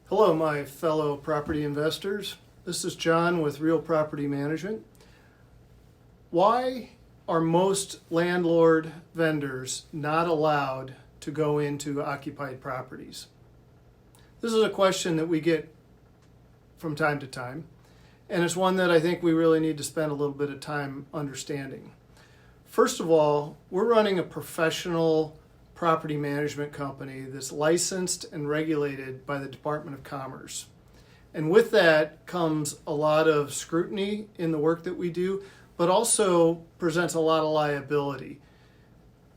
Hello, my fellow property investors. This is John with Real Property Management. Why are most landlord vendors not allowed to go into occupied properties? This is a question that we get from time to time, and it's one that I think we really need to spend a little bit of time understanding. First of all, we're running a professional property management company that's licensed and regulated by the Department of Commerce. And with that comes a lot of scrutiny in the work that we do, but also presents a lot of liability.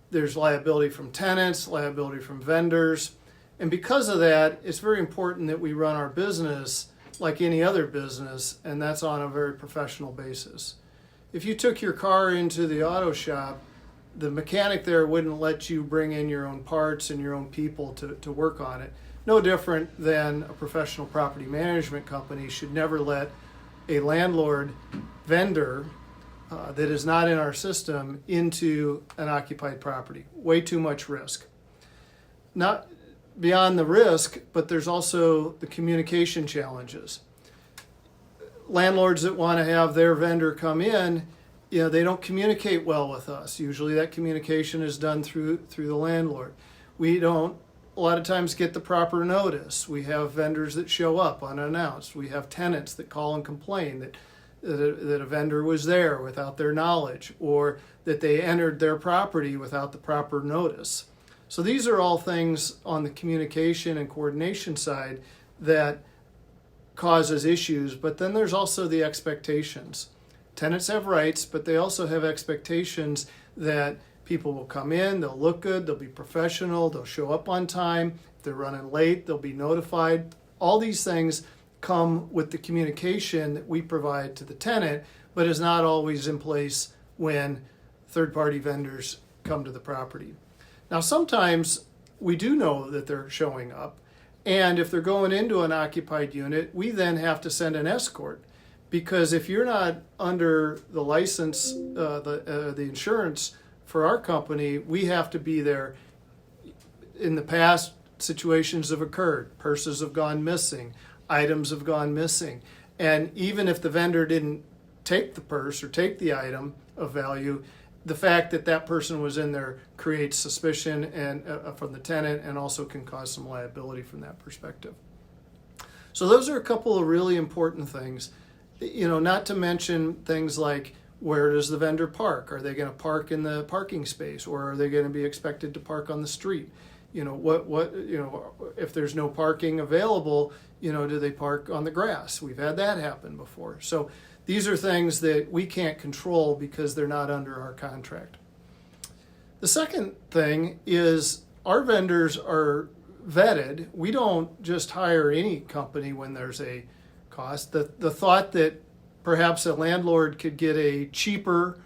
There's liability from tenants, liability from vendors, and because of that, it's very important that we run our business like any other business, and that's on a very professional basis. If you took your car into the auto shop, the mechanic there wouldn't let you bring in your own parts and your own people to work on it. No different than a professional property management company should never let a landlord vendor that is not in our system into an occupied property. Way too much risk. Not beyond the risk, but there's also the communication challenges. Landlords that want to have their vendor come in, they don't communicate well with us. Usually that communication is done through the landlord. We don't a lot of times get the proper notice. We have vendors that show up unannounced. We have tenants that call and complain that a vendor was there without their knowledge, or that they entered their property without the proper notice. So these are all things on the communication and coordination side that causes issues, but then there's also the expectations. Tenants have rights, but they also have expectations that people will come in, they'll look good, they'll be professional, they'll show up on time. If they're running late, they'll be notified. All these things come with the communication that we provide to the tenant, but is not always in place when third-party vendors come to the property. Now, sometimes we do know that they're showing up, and if they're going into an occupied unit, we then have to send an escort. Because if you're not under the license, the insurance for our company, we have to be there. In the past, situations have occurred. Purses have gone missing. Items have gone missing. And even if the vendor didn't take the purse or take the item of value, the fact that that person was in there creates suspicion and from the tenant, and also can cause some liability from that perspective. So those are a couple of really important things. Not to mention things like, where does the vendor park? Are they going to park in the parking space, or are they going to be expected to park on the street? If there's no parking available, do they park on the grass? We've had that happen before. So these are things that we can't control because they're not under our contract. The second thing is our vendors are vetted. We don't just hire any company when there's a cost. The thought that perhaps a landlord could get a cheaper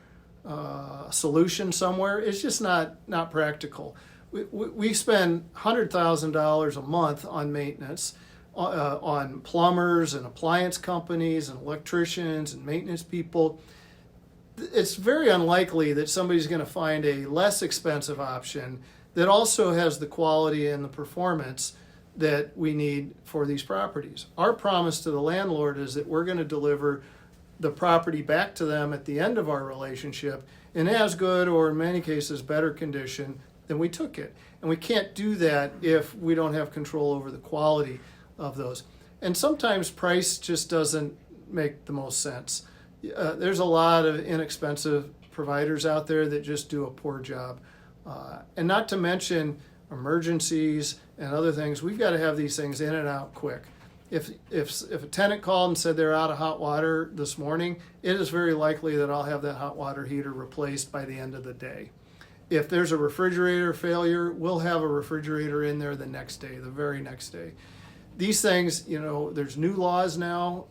solution somewhere is just not practical. We spend $100,000 a month on maintenance, on plumbers and appliance companies and electricians and maintenance people. It's very unlikely that somebody's going to find a less expensive option that also has the quality and the performance that we need for these properties. Our promise to the landlord is that we're going to deliver the property back to them at the end of our relationship in as good, or in many cases better, condition than we took it. And we can't do that if we don't have control over the quality of those. And sometimes price just doesn't make the most sense. There's a lot of inexpensive providers out there that just do a poor job. And not to mention emergencies and other things. We've got to have these things in and out quick. If a tenant called and said they're out of hot water this morning, it is very likely that I'll have that hot water heater replaced by the end of the day. If there's a refrigerator failure, we'll have a refrigerator in there the next day, the very next day. These things, there's new laws now.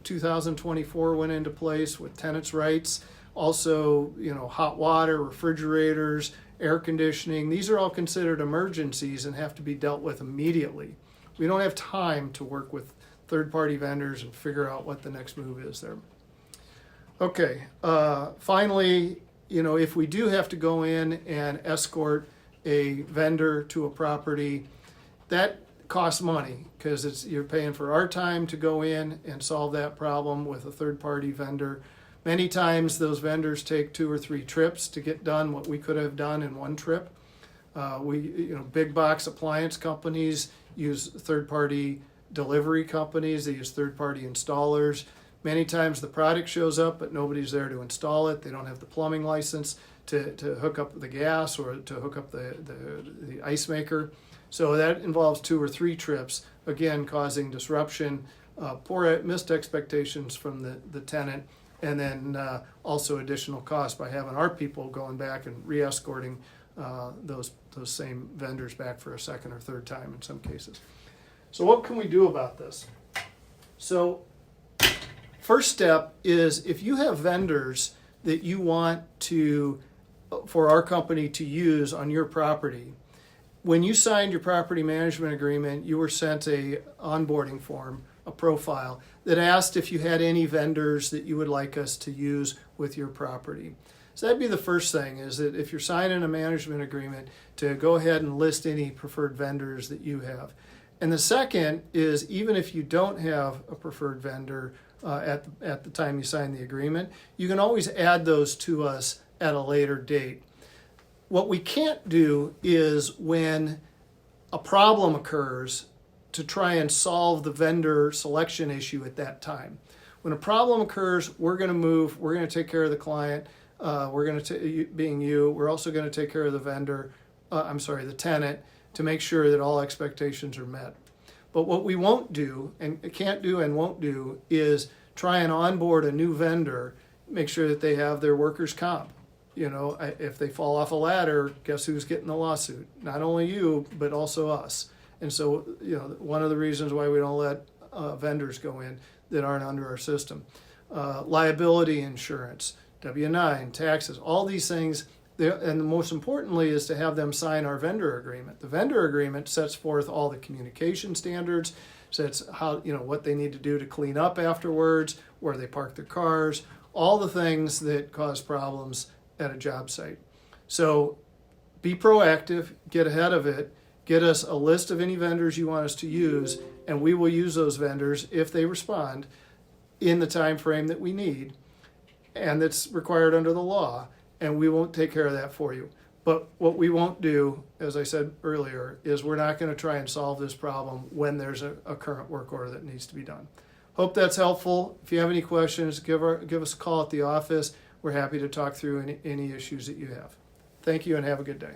2024 went into place with tenants' rights. Also, hot water, refrigerators, air conditioning. These are all considered emergencies and have to be dealt with immediately. We don't have time to work with third-party vendors and figure out what the next move is there. Okay, finally, if we do have to go in and escort a vendor to a property, that costs money because you're paying for our time to go in and solve that problem with a third-party vendor. Many times those vendors take 2 or 3 trips to get done what we could have done in one trip. Big box appliance companies use third-party delivery companies. They use third-party installers. Many times the product shows up, but nobody's there to install it. They don't have the plumbing license to hook up the gas or to hook up the ice maker. So that involves 2 or 3 trips, again, causing disruption, missed expectations from the tenant, and then also additional costs by having our people going back and re-escorting those same vendors back for a second or third time in some cases. So what can we do about this? So first step is if you have vendors that you want for our company to use on your property, when you signed your property management agreement, you were sent a onboarding form, a profile, that asked if you had any vendors that you would like us to use with your property. So that'd be the first thing, is that if you're signing a management agreement, to go ahead and list any preferred vendors that you have. And the second is, even if you don't have a preferred vendor at the time you sign the agreement, you can always add those to us at a later date. What we can't do is, when a problem occurs, to try and solve the vendor selection issue at that time. When a problem occurs, we're going to move, we're going to take care of the client, being you, we're also going to take care of the the tenant, to make sure that all expectations are met. But what we won't do, and can't do and won't do, is try and onboard a new vendor, make sure that they have their workers' comp. If they fall off a ladder, guess who's getting the lawsuit? Not only you, but also us. And so, one of the reasons why we don't let vendors go in that aren't under our system. Liability insurance, W-9, taxes, all these things. And most importantly is to have them sign our vendor agreement. The vendor agreement sets forth all the communication standards, sets what they need to do to clean up afterwards, where they park their cars, all the things that cause problems at a job site. So be proactive, get ahead of it, get us a list of any vendors you want us to use, and we will use those vendors if they respond in the time frame that we need and that's required under the law, and we won't take care of that for you. But what we won't do, as I said earlier, is we're not going to try and solve this problem when there's a current work order that needs to be done. Hope that's helpful. If you have any questions, give us a call at the office. We're happy to talk through any issues that you have. Thank you and have a good day.